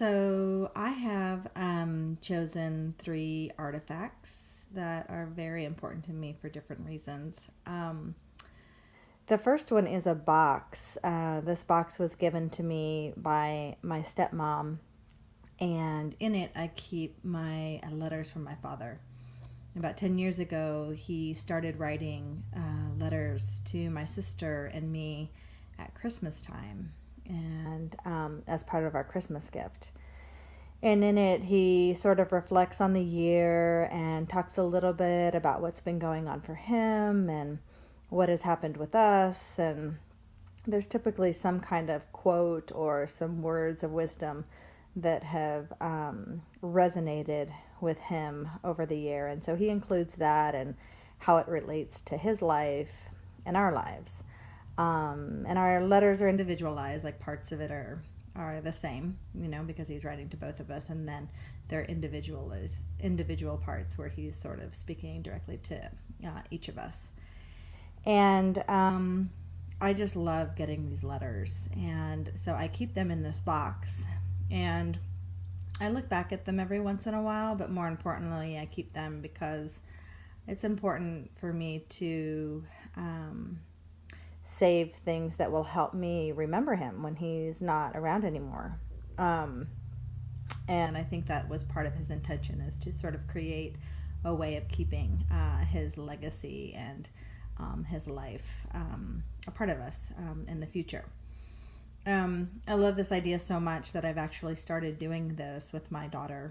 So I have chosen three artifacts that are very important to me for different reasons. The first one is a box. This box was given to me by my stepmom, and in it I keep my letters from my father. About 10 years ago, he started writing letters to my sister and me at Christmas time, and as part of our Christmas gift. And in it, he sort of reflects on the year and talks a little bit about what's been going on for him and what has happened with us. And there's typically some kind of quote or some words of wisdom that have resonated with him over the year. And so he includes that and how it relates to his life and our lives. And our letters are individualized, like parts of it are the same, because he's writing to both of us, and then they're individual parts where he's sort of speaking directly to each of us. And I just love getting these letters, and so I keep them in this box, and I look back at them every once in a while, but more importantly, I keep them because it's important for me to save things that will help me remember him when he's not around anymore. And I think that was part of his intention, is to sort of create a way of keeping his legacy and his life a part of us in the future. I love this idea so much that I've actually started doing this with my daughter.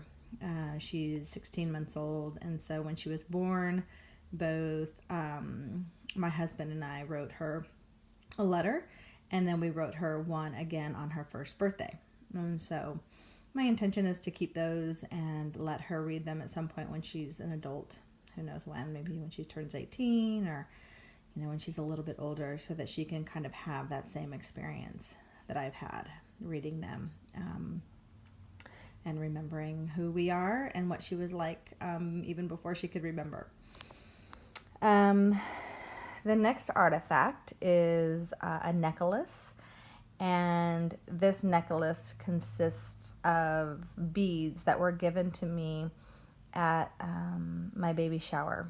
She's 16 months old, and so when she was born, both my husband and I wrote her a letter, and then we wrote her one again on her first birthday. And so my intention is to keep those and let her read them at some point when she's an adult. Who knows when? Maybe when she turns 18, or when she's a little bit older, so that she can kind of have that same experience that I've had reading them, and remembering who we are and what she was like even before she could remember. The next artifact is a necklace, and this necklace consists of beads that were given to me at my baby shower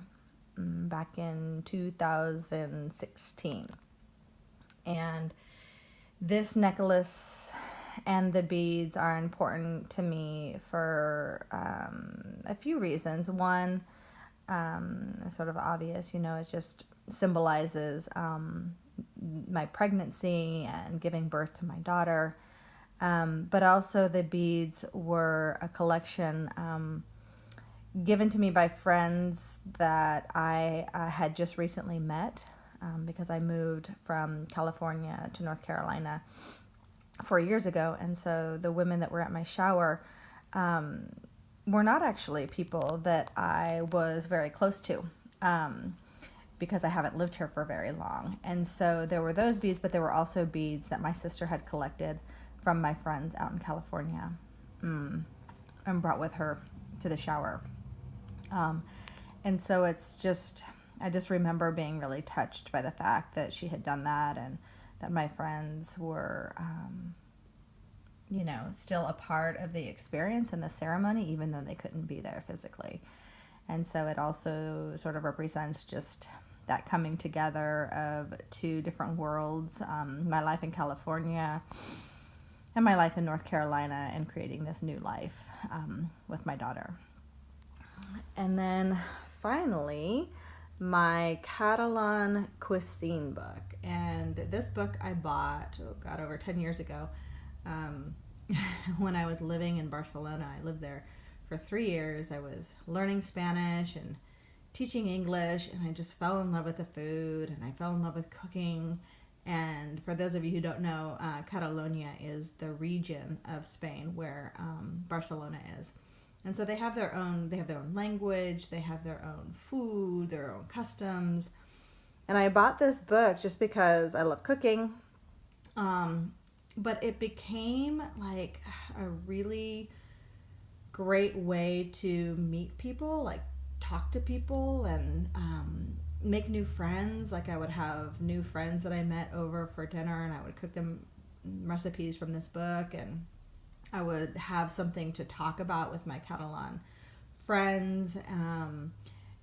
back in 2016. And this necklace and the beads are important to me for a few reasons. One, sort of obvious, it just symbolizes my pregnancy and giving birth to my daughter. But also the beads were a collection given to me by friends that I had just recently met, because I moved from California to North Carolina 4 years ago. And so the women that were at my shower were not actually people that I was very close to, because I haven't lived here for very long. And so there were those beads, but there were also beads that my sister had collected from my friends out in California, and brought with her to the shower. And so I just remember being really touched by the fact that she had done that, and that my friends were, still a part of the experience and the ceremony, even though they couldn't be there physically. And so it also sort of represents just that coming together of two different worlds, my life in California and my life in North Carolina, and creating this new life with my daughter. And then finally, my Catalan cuisine book. And this book I bought, over 10 years ago, when I was living in Barcelona. I lived there for 3 years. I was learning Spanish and teaching English, and I just fell in love with the food, and I fell in love with cooking. And for those of you who don't know, Catalonia is the region of Spain where Barcelona is. And so they have their own language, they have their own food, their own customs. And I bought this book just because I love cooking. But it became like a really great way to meet people, like talk to people, and make new friends. Like I would have new friends that I met over for dinner, and I would cook them recipes from this book. And I would have something to talk about with my Catalan friends.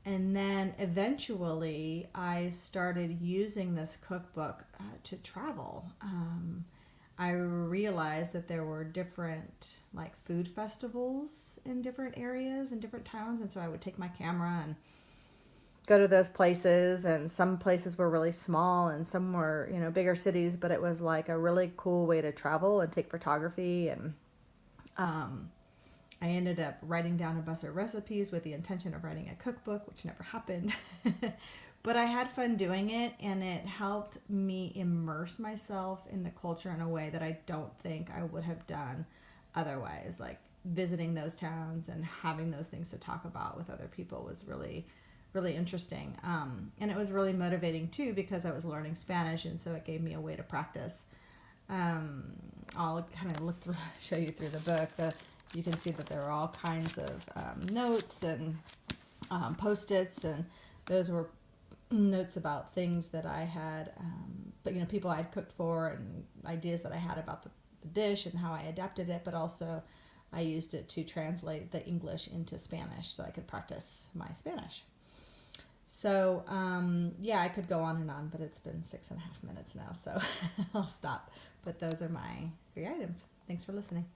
And then eventually I started using this cookbook to travel. I realized that there were different like food festivals in different areas and different towns, and so I would take my camera and go to those places, and some places were really small and some were, bigger cities, but it was like a really cool way to travel and take photography. And um, I ended up writing down a bunch of recipes with the intention of writing a cookbook, which never happened. But I had fun doing it, and it helped me immerse myself in the culture in a way that I don't think I would have done otherwise. Like visiting those towns and having those things to talk about with other people was really, really interesting. And it was really motivating too because I was learning Spanish, and so it gave me a way to practice. I'll kind of show you through the book. You can see that there are all kinds of notes and post-its, and those were notes about things that I had, but people I had cooked for, and ideas that I had about the dish and how I adapted it. But also, I used it to translate the English into Spanish so I could practice my Spanish. So yeah, I could go on and on, but it's been 6.5 minutes now, so I'll stop. But those are my 3 items. Thanks for listening.